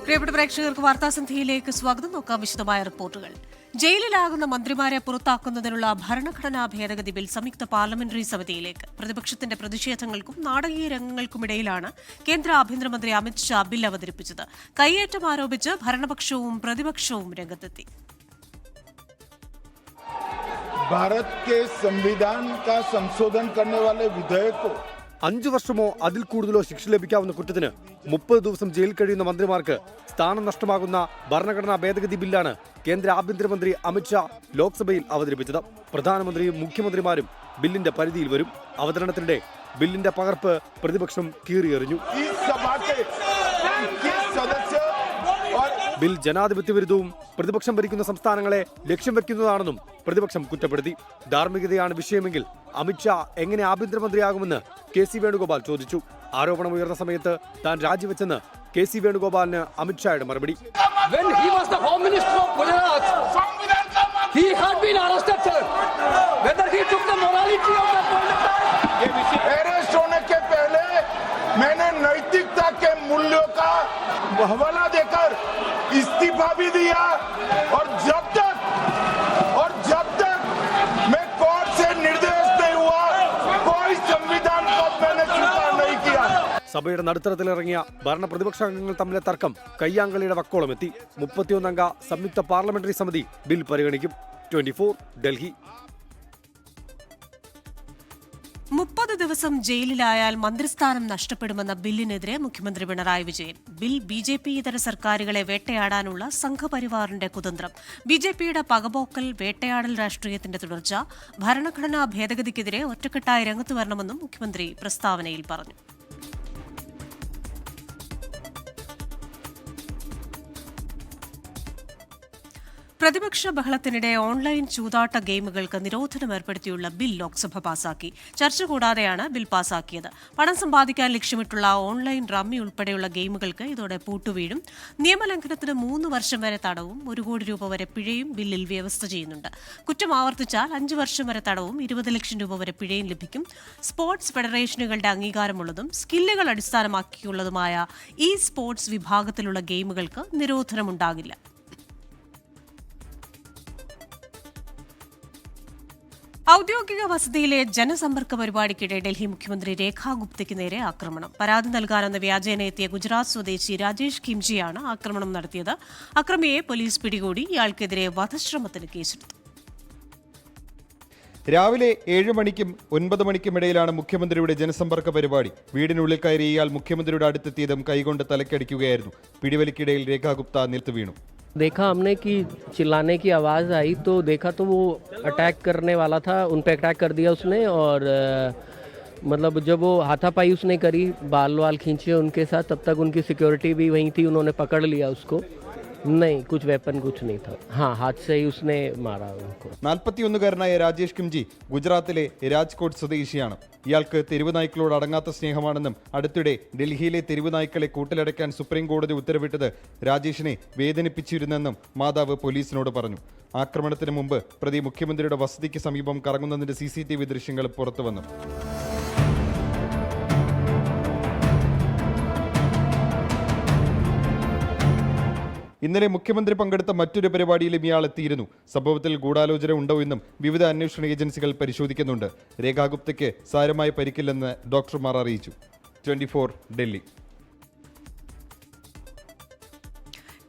പ്രിയപ്പെട്ട പ്രേക്ഷകർക്ക് വാർത്താസന്ധ്യയിലേക്ക് സ്വാഗതം. നോക്കാം വിശദമായ റിപ്പോർട്ടുകൾ. ജയിലിലാകുന്ന മന്ത്രിമാരെ പുറത്താക്കുന്നതിനുള്ള ഭരണഘടനാ ഭേദഗതി ബിൽ സംയുക്ത പാർലമെന്ററി സമിതിയിലേക്ക്. പ്രതിപക്ഷത്തിന്റെ പ്രതിഷേധങ്ങൾക്കും നാടകീയ രംഗങ്ങൾക്കുമിടയിലാണ് കേന്ദ്ര ആഭ്യന്തരമന്ത്രി അമിത്ഷാ ബിൽ അവതരിപ്പിച്ചത്. കയ്യേറ്റം ആരോപിച്ച് ഭരണപക്ഷവും പ്രതിപക്ഷവും രംഗത്തെത്തി. भारत के संविधान का संशोधन करने वाले विधेयक को 5 വർഷമോ അതിൽ കൂടുതലോ ശിക്ഷ ലഭിക്കാവുന്ന കുറ്റത്തിന് 30 ദിവസം ജയിൽ കഴിയുന്ന മന്ത്രിമാർക്ക് സ്ഥാനം നഷ്ടമാകുന്ന ഭരണഘടനാ ഭേദഗതി ബില്ലാണ് കേന്ദ്ര ആഭ്യന്തരമന്ത്രി അമിത്ഷാ ലോക്സഭയിൽ അവതരിപ്പിച്ചത്. പ്രധാനമന്ത്രിയും മുഖ്യമന്ത്രിമാരും ബില്ലിന്റെ പരിധിയിൽ വരും. അവതരണത്തിനിടെ ബില്ലിന്റെ പകർപ്പ് പ്രതിപക്ഷം കീറിയെറിഞ്ഞു. ബിൽ ജനാധിപത്യ വിരുദ്ധവും പ്രതിപക്ഷം ഭരിക്കുന്ന സംസ്ഥാനങ്ങളെ ലക്ഷ്യം വെക്കുന്നതാണെന്നും പ്രതിപക്ഷം കുറ്റപ്പെടുത്തി. ധാർമ്മികതയാണ് വിഷയമെങ്കിൽ അമിത്ഷാ എങ്ങനെ ആഭ്യന്തരമന്ത്രിയാകുമെന്ന് KC വേണുഗോപാൽ ചോദിച്ചു. ആരോപണമുയർന്ന സമയത്ത് താൻ രാജിവെച്ചെന്ന് KC വേണുഗോപാലിന് അമിത്ഷായുടെ മറുപടി. मैंने नैतिकता के मूल्यों का हवाला देकर इस्तीफा भी दिया और जब तक मैं कोर्ट से निर्देश नहीं हुआ कोई संविधान को मैंने स्वीकार नहीं किया. സഭയുടെ നടുത്തരത്തിലിറങ്ങിയ ഭരണ പ്രതിപക്ഷാംഗങ്ങൾ തമ്മിലെ തർക്കം കയ്യാങ്കളിയുടെ വക്കോളമെത്തി. 31 അംഗ സംയുക്ത പാർലമെന്ററി സമിതി ബിൽ പരിഗണിക്കും. 24 ഡൽഹി. 30 ദിവസം ജയിലിലായാൽ മന്ത്രിസ്ഥാനം നഷ്ടപ്പെടുമെന്ന ബില്ലിനെതിരെ മുഖ്യമന്ത്രി പിണറായി വിജയൻ. ബിൽ BJP ഇതര സർക്കാരുകളെ വേട്ടയാടാനുള്ള സംഘപരിവാറിന്റെ കുതന്ത്രം. BJPയുടെ പകപോക്കൽ, വേട്ടയാടൽ രാഷ്ട്രീയത്തിന്റെ തുടർച്ച. ഭരണഘടനാ ഭേദഗതിക്കെതിരെ ഒറ്റക്കെട്ടായി രംഗത്ത് വരണമെന്നും മുഖ്യമന്ത്രി പ്രസ്താവനയിൽ പറഞ്ഞു. പ്രതിപക്ഷ ബഹളത്തിനിടെ ഓൺലൈൻ ചൂതാട്ട ഗെയിമുകൾക്ക് നിരോധനം ഏർപ്പെടുത്തിയുള്ള ബിൽ ലോക്സഭ പാസാക്കി. ചർച്ച കൂടാതെയാണ് ബിൽ പാസാക്കിയത്. പണം സമ്പാദിക്കാൻ ലക്ഷ്യമിട്ടുള്ള ഓൺലൈൻ റമ്മി ഉൾപ്പെടെയുള്ള ഗെയിമുകൾക്ക് ഇതോടെ പൂട്ടുവീഴും. നിയമലംഘനത്തിന് 3 വർഷം വരെ തടവും 1 കോടി രൂപ വരെ പിഴയും ബില്ലിൽ വ്യവസ്ഥ ചെയ്യുന്നുണ്ട്. കുറ്റം ആവർത്തിച്ചാൽ 5 വർഷം വരെ തടവും 20 ലക്ഷം രൂപ വരെ പിഴയും ലഭിക്കും. സ്പോർട്സ് ഫെഡറേഷനുകളുടെ അംഗീകാരമുള്ളതും സ്കില്ലുകൾ അടിസ്ഥാനമാക്കിയുള്ളതുമായ സ്പോർട്സ് വിഭാഗത്തിലുള്ള ഗെയിമുകൾക്ക് നിരോധനമുണ്ടാകില്ല. ഔദ്യോഗിക വസതിയിലെ ജനസമ്പർക്ക പരിപാടിക്കിടെ ഡൽഹി മുഖ്യമന്ത്രി രേഖാ ഗുപ്തയ്ക്ക് നേരെ ആക്രമണം. പരാതി നൽകാനെന്ന വ്യാജേന എത്തിയ ഗുജറാത്ത് സ്വദേശി രാജേഷ് കിംജിയാണ് ആക്രമണം നടത്തിയത്. അക്രമിയെ പോലീസ് പിടികൂടി. ഇയാൾക്കെതിരെ വധശ്രമത്തിന് കേസെടുത്തു. രാവിലെ 7 മണിക്കും 9 മണിക്കുമിടയിലാണ് മുഖ്യമന്ത്രിയുടെ ജനസമ്പർക്ക പരിപാടി. വീടിനുള്ളിൽ കയറി ഇയാൾ മുഖ്യമന്ത്രിയുടെ അടുത്തെത്തിയതും കൈകൊണ്ട് തലക്കടിക്കുകയായിരുന്നു. പിടിവലിക്കിടയിൽ രേഖാ ഗുപ്ത നിലത്ത് വീണു. देखा हमने कि चिल्लाने की आवाज़ आई तो देखा तो वो अटैक करने वाला था. उन पे अटैक कर दिया उसने और मतलब जब वो हाथापाई उसने करी, बाल वाल खींचे उनके साथ, तब तक उनकी सिक्योरिटी भी वहीं थी. उन्होंने पकड़ लिया उसको. नहीं, कुछ वेपन कुछ नहीं था. हाँ, हाथ से ही उसने मारा उनको. 41-കാരനായ രാജേഷ് കിംജി ഗുജറാത്തിലെ രാജ്കോട്ട് സ്വദേശിയാണ്. ഇയാൾക്ക് തെരുവ് നായ്ക്കളോട് അടങ്ങാത്ത സ്നേഹമാണെന്നും അടുത്തിടെ ഡൽഹിയിലെ തെരുവ് നായ്ക്കളെ കൂട്ടിലടയ്ക്കാൻ സുപ്രീം കോടതി ഉത്തരവിട്ടത് രാജേഷിനെ വേദനിപ്പിച്ചിരുന്നെന്നും മാതാവ് പോലീസിനോട് പറഞ്ഞു. ആക്രമണത്തിന് മുമ്പ് പ്രതി മുഖ്യമന്ത്രിയുടെ വസതിക്ക് സമീപം കറങ്ങുന്നതിന്റെ CCTV ദൃശ്യങ്ങൾ പുറത്തുവന്നു. ഇന്നലെ മുഖ്യമന്ത്രി പങ്കെടുത്ത മറ്റൊരു പരിപാടിയിലും ഇയാൾ എത്തിയിരുന്നു. സംഭവത്തിൽ ഗൂഢാലോചന ഉണ്ടോ എന്നും വിവിധ അന്വേഷണ ഏജൻസികൾ പരിശോധിക്കുന്നുണ്ട്. രേഖാ ഗുപ്തയ്ക്ക് സാരമായ പരിക്കില്ലെന്ന് ഡോക്ടർമാർ അറിയിച്ചു. 24 ഡൽഹി.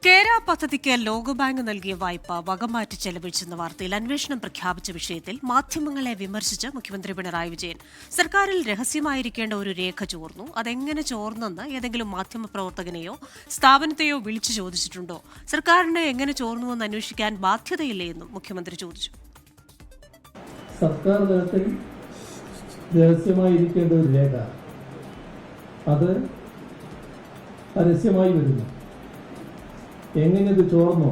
കേര പദ്ധതിക്ക് ലോകബാങ്ക് നൽകിയ വായ്പ വകമാറ്റി ചെലവഴിച്ചെന്ന വാർത്തയിൽ അന്വേഷണം പ്രഖ്യാപിച്ച വിഷയത്തിൽ മാധ്യമങ്ങളെ വിമർശിച്ച് മുഖ്യമന്ത്രി പിണറായി വിജയൻ. സർക്കാരിൽ രഹസ്യമായിരിക്കേണ്ട ഒരു രേഖ ചോർന്നു. അതെങ്ങനെ ചോർന്നെന്ന് ഏതെങ്കിലും മാധ്യമപ്രവർത്തകനെയോ സ്ഥാപനത്തെയോ വിളിച്ചു ചോദിച്ചിട്ടുണ്ടോ? സർക്കാരിന് എങ്ങനെ ചോർന്നുവെന്ന് അന്വേഷിക്കാൻ ബാധ്യതയില്ലേ എന്നും മുഖ്യമന്ത്രി ചോദിച്ചു. സർക്കാർ തലത്തിൽ രഹസ്യമായിരിക്കേണ്ട ഒരു രേഖ അത് പരസ്യമായി വരുന്നു. എങ്ങനെ ഇത് ചോർന്നോ?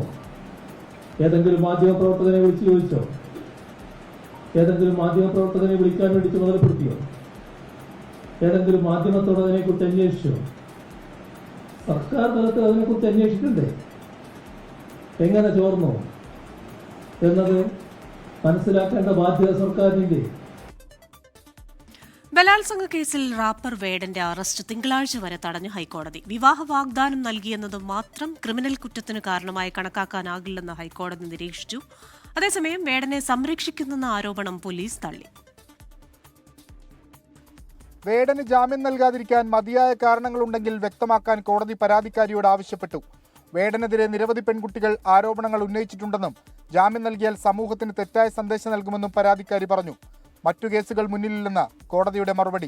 ഏതെങ്കിലും മാധ്യമപ്രവർത്തകനെ വിളിച്ച് ചോദിച്ചോ? ഏതെങ്കിലും മാധ്യമപ്രവർത്തകനെ വിളിക്കാൻ വേണ്ടി ചുമതലപ്പെടുത്തിയോ? ഏതെങ്കിലും മാധ്യമത്തോട് അതിനെക്കുറിച്ച് അന്വേഷിച്ചോ? സർക്കാർ തലത്തിൽ അതിനെക്കുറിച്ച് അന്വേഷിക്കണ്ടേ? എങ്ങനെ ചോർന്നോ എന്നത് മനസ്സിലാക്കേണ്ട ബാധ്യത സർക്കാരിനില്ലേ? ബലാത്സംഗ കേസിൽ റാപ്പർ വേടന്റെ അറസ്റ്റ് തിങ്കളാഴ്ച വരെ തടഞ്ഞു ഹൈക്കോടതി. വിവാഹ വാഗ്ദാനം നൽകിയെന്നത് മാത്രം ക്രിമിനൽ കുറ്റത്തിന് കാരണമായി കണക്കാക്കാനാകില്ലെന്ന് ഹൈക്കോടതി നിരീക്ഷിച്ചു. അതേസമയം വേടനെ സംരക്ഷിക്കുന്നെന്ന ആരോപണം പോലീസ് തള്ളി. വേടന് ജാമ്യം നൽകാതിരിക്കാൻ മതിയായ കാരണങ്ങളുണ്ടെങ്കിൽ വ്യക്തമാക്കാൻ കോടതി പരാതിക്കാരിയോട് ആവശ്യപ്പെട്ടു. വേടനെതിരെ നിരവധി പെൺകുട്ടികൾ ആരോപണങ്ങൾ ഉന്നയിച്ചിട്ടുണ്ടെന്നും ജാമ്യം നൽകിയാൽ സമൂഹത്തിന് തെറ്റായ സന്ദേശം നൽകുമെന്നും പരാതിക്കാരി പറഞ്ഞു. മറ്റു കേസുകൾ മുന്നിലില്ലെന്ന് കോടതിയുടെ മറുപടി.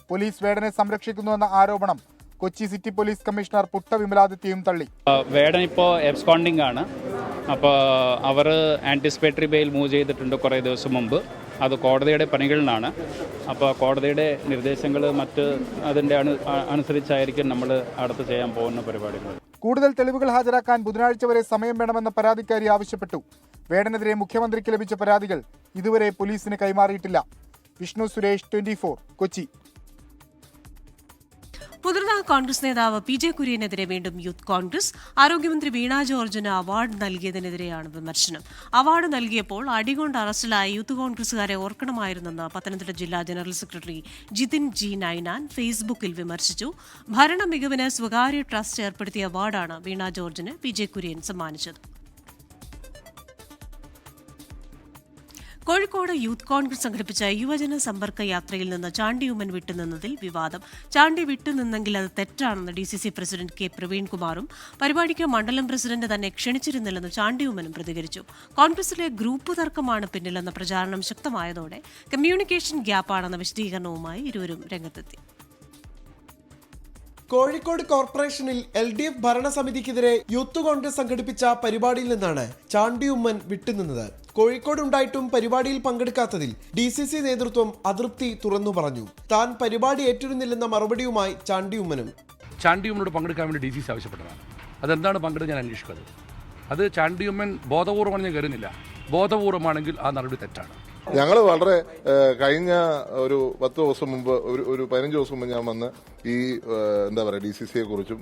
പോലീസ് വേടനെ സംരക്ഷിക്കുന്നുവെന്ന ആരോപണം Kochi city police commissioner Putta വിമലാദിത്യയും തള്ളി. വേടൻ ഇപ്പോൾ എബ്സ്കോണ്ടിംഗ് ആണ്. അപ്പോൾ അവർ ആൻറ്റിസിപ്പേറ്ററി ബെയിൽ മൂവ് ചെയ്തിട്ടുണ്ട് കുറേ ദിവസം മുമ്പ്. അത് കോടതിയുടെ പണികളിലാണ്. അപ്പോൾ കോടതിയുടെ നിർദ്ദേശങ്ങൾ മറ്റ് അതിൻ്റെ അനുസരിച്ചായിരിക്കും നമ്മൾ അടുത്ത് ചെയ്യാൻ പോകുന്ന പരിപാടികൾ. കൂടുതൽ തെളിവുകൾ ഹാജരാക്കാൻ ബുധനാഴ്ച വരെ സമയം വേണമെന്ന പരാതിക്കാരി ആവശ്യപ്പെട്ടു. വേടനെതിരെ മുഖ്യമന്ത്രിക്ക് ലഭിച്ച പരാതികൾ ഇതുവരെ പോലീസിന് കൈമാറിയിട്ടില്ല. വിഷ്ണു സുരേഷ്, 24, കൊച്ചി. മുതിർന്ന കോൺഗ്രസ് നേതാവ് PJ കുര്യനെതിരെ വീണ്ടും യൂത്ത് കോൺഗ്രസ്. ആരോഗ്യമന്ത്രി വീണ ജോർജിന് അവാർഡ് നൽകിയതിനെതിരെയാണ് വിമർശനം. അവാർഡ് നൽകിയപ്പോൾ അടികൊണ്ട് അറസ്റ്റിലായ യൂത്ത് കോൺഗ്രസുകാരെ ഓർക്കണമായിരുന്നെന്ന് പത്തനംതിട്ട ജില്ലാ general secretary Jithin G. Ninan ഫേസ്ബുക്കിൽ വിമർശിച്ചു. ഭരണ മികവിന് സ്വകാര്യ ട്രസ്റ്റ് ഏർപ്പെടുത്തിയ അവാർഡാണ് വീണ ജോർജിന് PJ കുര്യൻ സമ്മാനിച്ചത്. കോഴിക്കോട് യൂത്ത് കോൺഗ്രസ് സംഘടിപ്പിച്ച യുവജന സമ്പർക്ക യാത്രയിൽ നിന്ന് ചാണ്ടി ഉമ്മൻ വിട്ടുനിന്നതിൽ വിവാദം. ചാണ്ടി വിട്ടുനിന്നെങ്കിൽ അത് തെറ്റാണെന്ന് DCC പ്രസിഡന്റ് K. പ്രവീൺകുമാറും പരിപാടിക്ക് മണ്ഡലം പ്രസിഡന്റ് തന്നെ ക്ഷണിച്ചിരുന്നില്ലെന്ന് ചാണ്ടി ഉമ്മനും പ്രതികരിച്ചു. കോൺഗ്രസിലെ ഗ്രൂപ്പ് തർക്കമാണ് പിന്നിലെന്ന പ്രചാരണം ശക്തമായതോടെ കമ്മ്യൂണിക്കേഷൻ ഗ്യാപ്പാണെന്ന വിശദീകരണവുമായി ഇരുവരും രംഗത്തെത്തി. കോഴിക്കോട് കോർപ്പറേഷനിൽ LDF ഭരണസമിതിക്കെതിരെ യൂത്ത് കോൺഗ്രസ് സംഘടിപ്പിച്ച പരിപാടിയിൽ നിന്നാണ് ചാണ്ടി ഉമ്മൻ വിട്ടുനിന്നത്. കോഴിക്കോട് ഉണ്ടായിട്ടും പരിപാടിയിൽ പങ്കെടുക്കാത്തതിൽ DCC നേതൃത്വം അതൃപ്തി തുറന്നു പറഞ്ഞു. താൻ പരിപാടി ഏറ്റിരുന്നില്ലെന്ന മറുപടിയുമായി ചാണ്ടി ഉമ്മനും. ചാണ്ടി ഉമ്മനോട് പങ്കെടുക്കാൻ വേണ്ടി DCC ആവശ്യപ്പെട്ടതാണ്. അതെന്താണ് പങ്കെടുത്ത് ഞാൻ അന്വേഷിക്കുന്നത്. അത് ചാണ്ടി ഉമ്മൻ ബോധപൂർവ്വമാണ് ഞാൻ കരുതുന്നില്ല. ബോധപൂർവമാണെങ്കിൽ ആ നടപടി തെറ്റാണ്. ഞങ്ങൾ വളരെ കഴിഞ്ഞ ഒരു 10 ദിവസം മുമ്പ് ഒരു 15 ദിവസം മുമ്പ് ഞാൻ വന്ന് ഈ എന്താ പറയുക DCCയെ കുറിച്ചും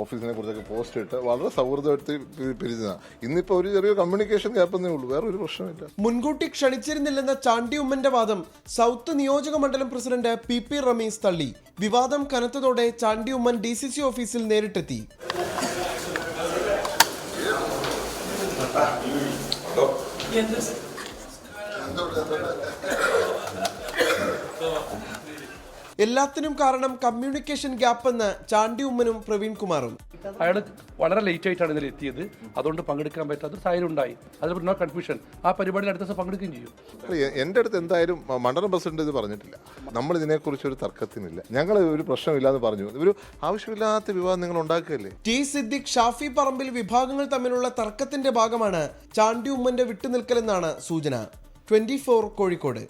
ഓഫീസിനെ കുറിച്ചൊക്കെ പോസ്റ്റ് ഇട്ട് വളരെ സൗഹൃദത്തിൽ പിരിച്ചതാണ്. ഇന്നിപ്പോൾ ഒരു ചെറിയ കമ്മ്യൂണിക്കേഷൻ ഗ്യാപ്പെന്നേ ഉള്ളൂ, വേറെ ഒരു പ്രശ്നമില്ല. മുൻകൂട്ടി ക്ഷണിച്ചിരുന്നില്ലെന്ന ചാണ്ടി ഉമ്മന്റെ വാദം സൗത്ത് നിയോജക മണ്ഡലം പ്രസിഡന്റ് PP റമീസ് തള്ളി. വിവാദം കനത്തതോടെ ചാണ്ടി ഉമ്മൻ DCC ഓഫീസിൽ നേരിട്ടെത്തി. എല്ലാത്തിനും കാരണം കമ്മ്യൂണിക്കേഷൻ ഗ്യാപ്പെന്ന് ചാണ്ടി ഉമ്മനും പ്രവീൺകുമാറും. അയാൾ വളരെ ലേറ്റ് ആയിട്ടാണ് ഇതിൽ എത്തിയത്. അതുകൊണ്ട് പങ്കെടുക്കാൻ പറ്റാത്ത സാഹചര്യം ഉണ്ടായി. അതിൽ നോ കൺഫ്യൂഷൻ. ആ പരിപാടിയിൽ അടുത്ത ദിവസം പങ്കെടുക്കുകയും ചെയ്യും. എൻ്റെ അടുത്ത് എന്തായാലും മണ്ഡലം പ്രസിഡന്റ് ഇത് പറഞ്ഞിട്ടില്ല. നമ്മൾ ഇതിനെക്കുറിച്ച് ഒരു തർക്കത്തിനില്ല. ഞങ്ങൾ ഒരു പ്രശ്നമില്ലാന്ന് പറഞ്ഞു. ഒരു ആവശ്യമില്ലാത്ത വിവാദം നിങ്ങൾ ഉണ്ടാക്കുകയല്ലേ. T. സിദ്ദിഖ്, ഷാഫി പറമ്പിൽ വിഭാഗങ്ങൾ തമ്മിലുള്ള തർക്കത്തിന്റെ ഭാഗമാണ് ചാണ്ടി ഉമ്മന്റെ വിട്ടുനിൽക്കലെന്നാണ് സൂചന. 24, കോഴിക്കോട്.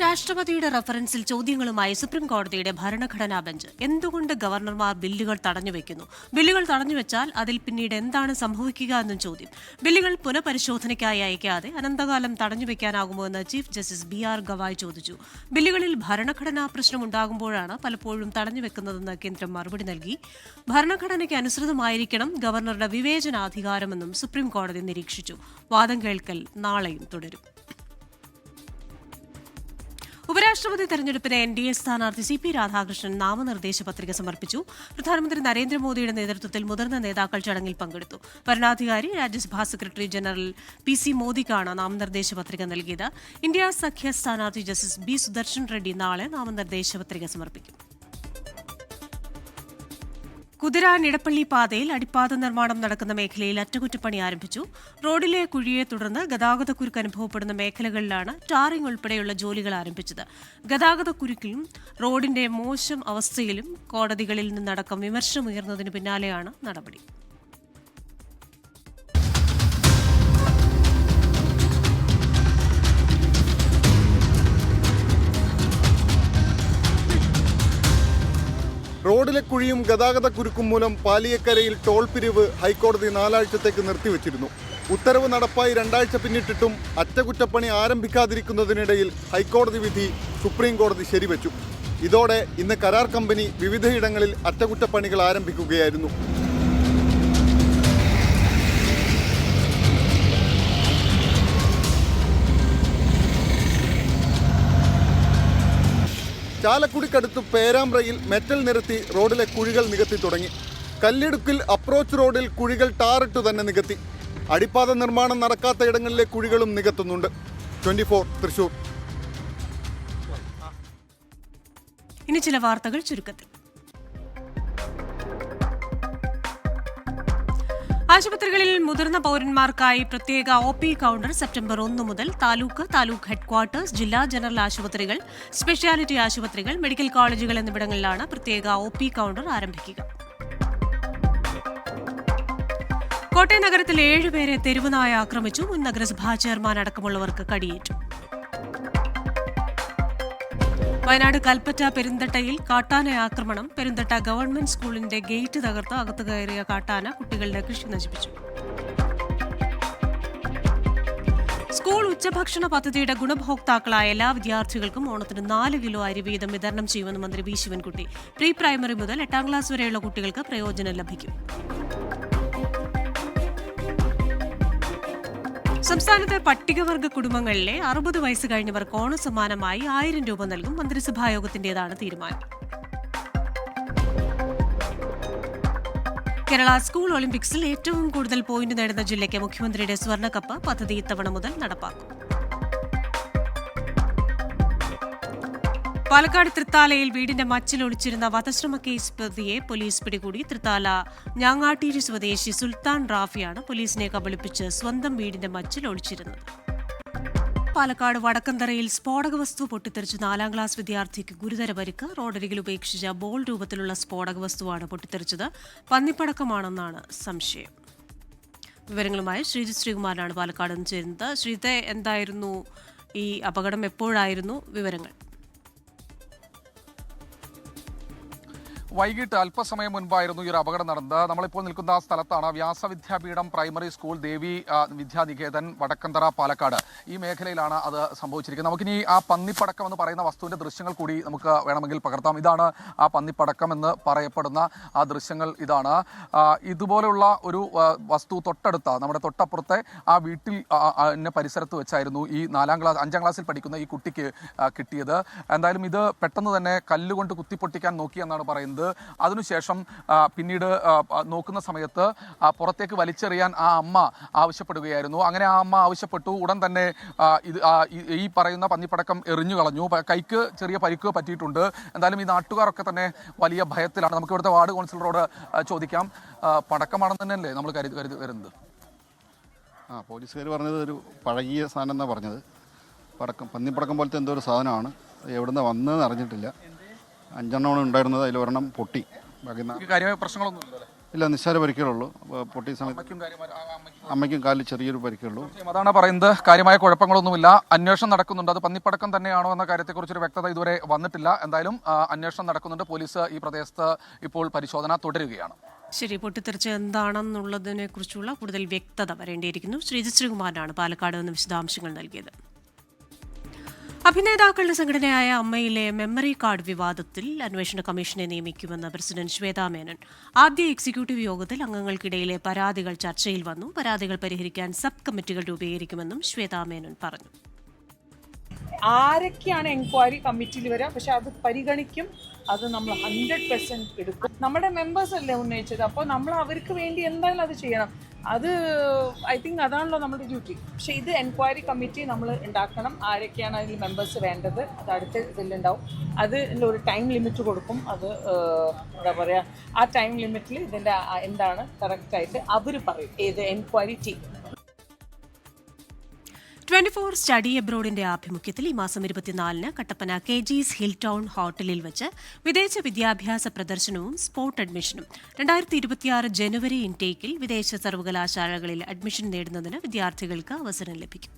രാഷ്ട്രപതിയുടെ റഫറൻസിൽ ചോദ്യങ്ങളുമായി സുപ്രീം കോടതിയുടെ ഭരണഘടനാ ബെഞ്ച്. എന്തുകൊണ്ട് ഗവർണർമാർ ബില്ലുകൾ തടഞ്ഞുവെക്കുന്നു? ബില്ലുകൾ തടഞ്ഞുവെച്ചാൽ അതിൽ പിന്നീട് എന്താണ് സംഭവിക്കുക എന്നും ചോദ്യം. ബില്ലുകൾ പുനഃപരിശോധനയ്ക്കായി അയക്കാതെ അനന്തകാലം തടഞ്ഞുവെക്കാനാകുമോ എന്ന് ചീഫ് ജസ്റ്റിസ് BR ഗവായ് ചോദിച്ചു. ബില്ലുകളിൽ ഭരണഘടനാ പ്രശ്നമുണ്ടാകുമ്പോഴാണ് പലപ്പോഴും തടഞ്ഞുവെക്കുന്നതെന്ന് കേന്ദ്രം മറുപടി നൽകി. ഭരണഘടനയ്ക്ക് അനുസൃതമായിരിക്കണം ഗവർണറുടെ വിവേചനാധികാരമെന്നും സുപ്രീം കോടതി നിരീക്ഷിച്ചു. വാദം കേൾക്കൽ നാളെയും തുടരും. ഉപരാഷ്ട്രപതി തെരഞ്ഞെടുപ്പിന് NDA സ്ഥാനാർത്ഥി CP രാധാകൃഷ്ണൻ നാമനിർദ്ദേശ പത്രിക സമർപ്പിച്ചു. പ്രധാനമന്ത്രി നരേന്ദ്രമോദിയുടെ നേതൃത്വത്തിൽ മുതിർന്ന നേതാക്കൾ ചടങ്ങിൽ പങ്കെടുത്തു. വരണാധികാരി രാജ്യസഭാ സെക്രട്ടറി ജനറൽ PC മോദിക്കാണ് നാമനിർദ്ദേശ പത്രിക നൽകിയത്. ഇന്ത്യ സഖ്യ സ്ഥാനാർത്ഥി ജസ്റ്റിസ് B. സുദർശൻ റെഡ്ഡി നാളെ നാമനിർദ്ദേശ പത്രിക സമർപ്പിക്കും. കുതിരാൻ ഇടപ്പള്ളി പാതയിൽ അടിപ്പാത നിർമ്മാണം നടക്കുന്ന മേഖലയിൽ അറ്റകുറ്റപ്പണി ആരംഭിച്ചു. റോഡിലെ കുഴിയെ തുടർന്ന് ഗതാഗതക്കുരുക്ക് അനുഭവപ്പെടുന്ന മേഖലകളിലാണ് ടാറിംഗ് ഉൾപ്പെടെയുള്ള ജോലികൾ ആരംഭിച്ചത്. ഗതാഗതക്കുരുക്കിലും റോഡിന്റെ മോശം അവസ്ഥയിലും കോടതികളിൽ നിന്നടക്കം വിമർശനമുയർന്നതിന് പിന്നാലെയാണ് നടപടി. റോഡിലെ കുഴിയും ഗതാഗതക്കുരുക്കും മൂലം പാലിയക്കരയിൽ ടോൾ പിരിവ് ഹൈക്കോടതി 4 ആഴ്ചത്തേക്ക് നിർത്തിവച്ചിരുന്നു. ഉത്തരവ് നടപ്പായി 2 ആഴ്ച പിന്നിട്ടിട്ടും അറ്റകുറ്റപ്പണി ആരംഭിക്കാതിരിക്കുന്നതിനിടയിൽ ഹൈക്കോടതി വിധി സുപ്രീം കോടതി ശരിവച്ചു. ഇതോടെ ഇന്ന് കരാർ കമ്പനി വിവിധയിടങ്ങളിൽ അറ്റകുറ്റപ്പണികൾ ആരംഭിക്കുകയായിരുന്നു. ചാലക്കുടിക്കടുത്ത് പേരാമ്പ്രയിൽ മെറ്റൽ നിരത്തി റോഡിലെ കുഴികൾ നികത്തി തുടങ്ങി. കല്ലിടുക്കിൽ അപ്രോച്ച് റോഡിൽ കുഴികൾ ടാറിട്ട് തന്നെ നികത്തി. അടിപ്പാത നിർമ്മാണം നടക്കാത്ത ഇടങ്ങളിലെ കുഴികളും നികത്തുന്നുണ്ട്. 24 തൃശൂർ. ഇനി ചില വാർത്തകൾ ചുരുക്കത്തിൽ. ആശുപത്രികളിൽ മുതിർന്ന പൌരന്മാർക്കായി പ്രത്യേക OP കൗണ്ടർ സെപ്റ്റംബർ 1 മുതൽ താലൂക്ക് ഹെഡ്ക്വാർട്ടേഴ്സ്, ജില്ലാ ജനറൽ ആശുപത്രികൾ, സ്പെഷ്യാലിറ്റി ആശുപത്രികൾ, മെഡിക്കൽ കോളേജുകൾ എന്നിവിടങ്ങളിലാണ് പ്രത്യേക OP കൗണ്ടർ ആരംഭിക്കുക. കോട്ടയം നഗരത്തിൽ 7 പേരെ തെരുവുനായ ആക്രമിച്ചു. മുൻ നഗരസഭാ ചെയർമാൻ അടക്കമുള്ളവർക്ക് കടിയേറ്റു. വയനാട് കൽപ്പറ്റ പെരുന്തട്ടയിൽ കാട്ടാന ആക്രമണം. പെരുന്തട്ട ഗവൺമെന്റ് സ്കൂളിന്റെ ഗേറ്റ് തകർത്ത് അകത്ത് കയറിയ കാട്ടാന കുട്ടികളുടെ കൃഷി നശിപ്പിച്ചു. സ്കൂൾ ഉച്ചഭക്ഷണ പദ്ധതിയുടെ ഗുണഭോക്താക്കളായ എല്ലാ വിദ്യാർത്ഥികൾക്കും ഓണത്തിന് 4 കിലോ അരി വീതം വിതരണം ചെയ്യുമെന്ന് മന്ത്രി വി ശിവൻകുട്ടി. പ്രീ പ്രൈമറി മുതൽ 8ാം ക്ലാസ് വരെയുള്ള കുട്ടികൾക്ക് പ്രയോജനം ലഭിക്കും. സംസ്ഥാനത്തെ പട്ടികവർഗ കുടുംബങ്ങളിലെ 60 വയസ്സ് കഴിഞ്ഞവർക്ക് ഓണസമ്മാനമായി 1000 രൂപ നൽകും. മന്ത്രിസഭായോഗത്തിന്റേതാണ് തീരുമാനം. കേരള സ്കൂൾ ഒളിമ്പിക്സിൽ ഏറ്റവും കൂടുതൽ പോയിന്റ് നേടുന്ന ജില്ലയ്ക്ക് മുഖ്യമന്ത്രിയുടെ സ്വർണ്ണക്കപ്പ്. പദ്ധതി ഇത്തവണ മുതൽ നടപ്പാക്കും. പാലക്കാട് തൃത്താലയിൽ വീടിന്റെ മച്ചിൽ ഒളിച്ചിരുന്ന വധശ്രമ കേസ് പ്രതിയെ പോലീസ് പിടികൂടി. തൃത്താല ഞാങ്ങാട്ടീരി സ്വദേശി സുൽത്താൻ റാഫിയാണ് പോലീസിനെ കബളിപ്പിച്ച് സ്വന്തം വീടിന്റെ മച്ചിൽ ഒളിച്ചിരുന്നത്. പാലക്കാട് വടക്കന്തറയിൽ സ്ഫോടക വസ്തു പൊട്ടിത്തെറിച്ച് 4ാം ക്ലാസ് വിദ്യാർത്ഥിക്ക് ഗുരുതര പരിക്ക്. റോഡരികിൽ ഉപേക്ഷിച്ച ബോൾ രൂപത്തിലുള്ള സ്ഫോടക വസ്തുവാണ് പൊട്ടിത്തെറിച്ചത്. പന്നിപ്പടക്കമാണെന്നാണ് സംശയം. വിവരങ്ങളുമായി ശ്രീജിത്ത് ശ്രീകുമാരനാണ് പാലക്കാട് നിന്ന് ചേരുന്നത്. ശ്രീജിത്തെ, എന്തായിരുന്നു ഈ അപകടം? എപ്പോഴായിരുന്നു? വിവരങ്ങൾ. വൈകിട്ട് അല്പസമയം മുൻപായിരുന്നു ഈ ഒരു അപകടം നടന്നത്. നമ്മളിപ്പോൾ നിൽക്കുന്ന സ്ഥലത്താണ് വ്യാസവിദ്യാപീഠം പ്രൈമറി സ്കൂൾ, ദേവി വിദ്യാനികേതൻ, വടക്കന്തറ, പാലക്കാട്. ഈ മേഖലയിലാണ് അത് സംഭവിച്ചിരിക്കുന്നത്. നമുക്കിനി ആ പന്നിപ്പടക്കം എന്ന് പറയുന്ന വസ്തുവിന്റെ ദൃശ്യങ്ങൾ കൂടി നമുക്ക് വേണമെങ്കിൽ പകർത്താം. ഇതാണ് ആ പന്നിപ്പടക്കം എന്ന് പറയപ്പെടുന്ന ആ ദൃശ്യങ്ങൾ. ഇതാണ് ഇതുപോലുള്ള ഒരു വസ്തു തൊട്ടടുത്ത നമ്മുടെ തൊട്ടപ്പുറത്തെ ആ വീട്ടിൽ പരിസരത്ത് വെച്ചായിരുന്നു ഈ 5ാം ക്ലാസ്സിൽ പഠിക്കുന്ന ഈ കുട്ടിക്ക് കിട്ടിയത്. എന്തായാലും ഇത് പെട്ടെന്ന് തന്നെ കല്ലുകൊണ്ട് കുത്തിപ്പൊട്ടിക്കാൻ നോക്കി എന്നാണ് പറയുന്നത്. അതിനുശേഷം പിന്നീട് നോക്കുന്ന സമയത്ത് പുറത്തേക്ക് വലിച്ചെറിയാൻ ആ അമ്മ ആവശ്യപ്പെടുകയായിരുന്നു. അങ്ങനെ ആ അമ്മ ആവശ്യപ്പെട്ടു. ഉടൻ തന്നെ ഈ പറയുന്ന പന്നിപ്പടക്കം എറിഞ്ഞു കളഞ്ഞു. കൈക്ക് ചെറിയ പരിക്ക് പറ്റിയിട്ടുണ്ട്. എന്തായാലും ഈ നാട്ടുകാരൊക്കെ തന്നെ വലിയ ഭയത്തിലാണ്. നമുക്ക് ഇവിടുത്തെ വാർഡ് കൗൺസിലറോട് ചോദിക്കാം. പടക്കമാണെന്ന് തന്നെയല്ലേ നമ്മൾ കരുതി വരുന്നത്? പോലീസുകാർ പറഞ്ഞത് ഒരു പഴകിയ സാധനം എന്നാണ് പറഞ്ഞത്. പന്നിപ്പടക്കം പോലത്തെ എന്തോ ഒരു സാധനമാണ്. എവിടുന്ന് വന്നതെന്ന് അറിഞ്ഞിട്ടില്ല. 5 എണ്ണമാണ് ഉണ്ടായിരുന്നത്. അതിൽ ഒരെണ്ണം പൊട്ടി. ബാക്കി കാര്യമായ പ്രശ്നങ്ങളൊന്നും ഇല്ല, നിസ്സാര പരിക്കുകളുള്ളൂ. പൊട്ടിയ സമയത്ത് അമ്മയ്ക്കും കാലിൽ ചെറിയൊരു പരിക്കുള്ളൂ. അതാണ് പറയുന്നത്. കാര്യമായ കുഴപ്പങ്ങളൊന്നുമില്ല. അന്വേഷണം നടക്കുന്നുണ്ട്. അത് പന്നിപ്പടക്കം തന്നെയാണോ എന്ന കാര്യത്തെക്കുറിച്ചൊരു വ്യക്തത ഇതുവരെ വന്നിട്ടില്ല. എന്തായാലും അന്വേഷണം നടക്കുന്നുണ്ട്. പോലീസ് ഈ പ്രദേശത്ത് ഇപ്പോൾ പരിശോധന തുടരുകയാണ്. ശരി, പൊട്ടിത്തെറിച്ച് എന്താണെന്നുള്ളതിനെ കുറിച്ചുള്ള കൂടുതൽ വ്യക്തത വരേണ്ടിയിരിക്കുന്നു. ശ്രീജിത്ത് ശ്രീകുമാരനാണ് പാലക്കാട് നിന്ന് വിശദാംശങ്ങൾ നൽകിയത്. അഭിനേതാക്കളുടെ സംഘടനയായ അമ്മയിലെ മെമ്മറി കാർഡ് വിവാദത്തിൽ അന്വേഷണ കമ്മീഷനെ നിയമിക്കുമെന്ന് പ്രസിഡന്റ് ശ്വേതാ മേനോൻ. ആദ്യ എക്സിക്യൂട്ടീവ് യോഗത്തിൽ അംഗങ്ങൾക്കിടയിലെ പരാതികൾ ചർച്ചയിൽ വന്നു. പരാതികൾ പരിഹരിക്കാൻ സബ് കമ്മിറ്റികൾ രൂപീകരിക്കുമെന്നും ശ്വേതാ മേനോൻ പറഞ്ഞു. ആരൊക്കെയാണ് എൻക്വയറി കമ്മിറ്റിയിൽ വരിക, പക്ഷെ അത് പരിഗണിക്കും. അത് നമ്മൾ 100% എടുക്കും. നമ്മുടെ മെമ്പേഴ്സ് അല്ലേ ഉന്നയിച്ചത്, അപ്പോൾ നമ്മൾ അവർക്ക് വേണ്ടി എന്തായാലും അത് ചെയ്യണം. അത് ഐ തിങ്ക് അതാണല്ലോ നമ്മുടെ ഡ്യൂട്ടി. പക്ഷേ ഇത് എൻക്വയറി കമ്മിറ്റി നമ്മൾ ഉണ്ടാക്കണം. ആരൊക്കെയാണ് അതിൽ മെമ്പേഴ്സ് വേണ്ടത്, അത് അടുത്ത ഇതിലുണ്ടാവും. അതിൽ ഒരു ടൈം ലിമിറ്റ് കൊടുക്കും. അത് എന്താ പറയുക, ആ ടൈം ലിമിറ്റിൽ ഇതിൻ്റെ എന്താണ് കറക്റ്റായിട്ട് അവർ പറയും, ഏത് എൻക്വയറി ടീം. 24 സ്റ്റഡി എബ്രോഡിന്റെ ആഭിമുഖ്യത്തിൽ ഈ മാസം 24-ന് കട്ടപ്പന KG's ഹിൽ ടൗൺ ഹോട്ടലിൽ വെച്ച് വിദേശ വിദ്യാഭ്യാസ പ്രദർശനവും സ്പോട്ട് അഡ്മിഷനും. 2026 ജനുവരി ഇൻടേക്കിൽ വിദേശ സർവകലാശാലകളിൽ അഡ്മിഷൻ നേടുന്നതിന് വിദ്യാർത്ഥികൾക്ക് അവസരം ലഭിക്കും.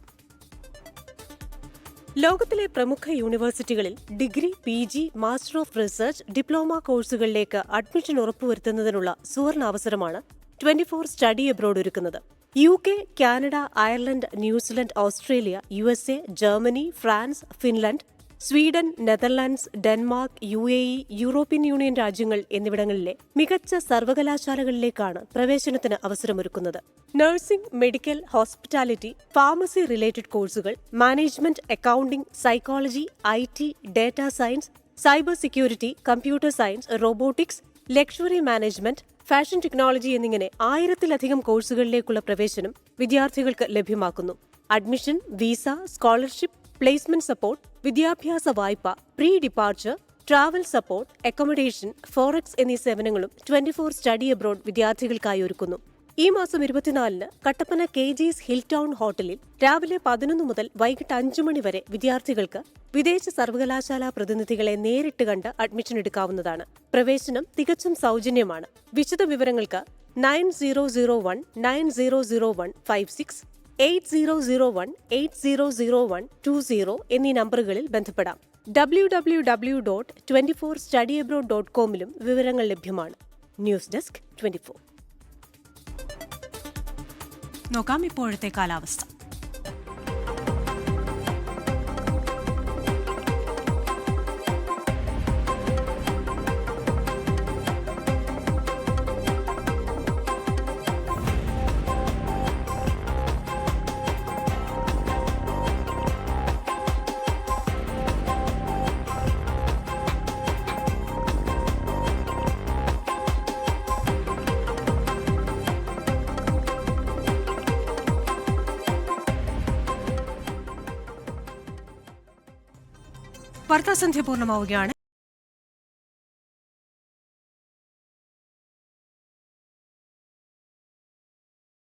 ലോകത്തിലെ പ്രമുഖ യൂണിവേഴ്സിറ്റികളിൽ degree, PG, master of research, diploma കോഴ്സുകളിലേക്ക് അഡ്മിഷൻ ഉറപ്പുവരുത്തുന്നതിനുള്ള സുവർണ അവസരമാണ് 24 സ്റ്റഡി എബ്രോഡ് ഒരുക്കുന്നത്. UK, Canada, Ireland, New Zealand, Australia, USA, Germany, France, Finland, Sweden, Netherlands, Denmark, UAE, European union രാജ്യങ്ങൾ എന്നിവിടങ്ങളിലെ മികച്ച സർവകലാശാലകളിലേക്കാണ് പ്രവേശനത്തിന് അവസരമൊരുക്കുന്നത്. Nursing, medical, hospitality, pharmacy related കോഴ്സുകൾ, management, accounting, psychology, IT, data science, cyber security, computer science, robotics, luxury management, fashion technology എന്നിങ്ങനെ 1000-ലധികം കോഴ്സുകളിലേക്കുള്ള പ്രവേശനം വിദ്യാർത്ഥികൾക്ക് ലഭ്യമാക്കുന്നു. Admission, visa, scholarship, placement support, വിദ്യാഭ്യാസ വായ്പ, pre departure, travel support, accommodation, forex എന്നീ സേവനങ്ങളും 24 സ്റ്റഡി അബ്രോഡ് വിദ്യാർത്ഥികൾക്കായി ഒരുക്കുന്നു. ഈ മാസം 24-ന് കട്ടപ്പന KG's ഹിൽ ടൗൺ ഹോട്ടലിൽ രാവിലെ 11 മുതൽ വൈകിട്ട് 5 മണി വരെ വിദ്യാർത്ഥികൾക്ക് വിദേശ സർവകലാശാലാ പ്രതിനിധികളെ നേരിട്ട് കണ്ട് അഡ്മിഷൻ എടുക്കാവുന്നതാണ്. പ്രവേശനം തികച്ചും സൗജന്യമാണ്. വിശദ വിവരങ്ങൾക്ക് 9001900156, 8001800120 എന്നീ നമ്പറുകളിൽ ബന്ധപ്പെടാം. www.24studyabroad.com-ലും വിവരങ്ങൾ ലഭ്യമാണ്. News desk 24. നോക്കാം ഇപ്പോഴത്തെ കാലാവസ്ഥ. വാർത്താസന്ധ്യ പൂർണ്ണമാവുകയാണ്.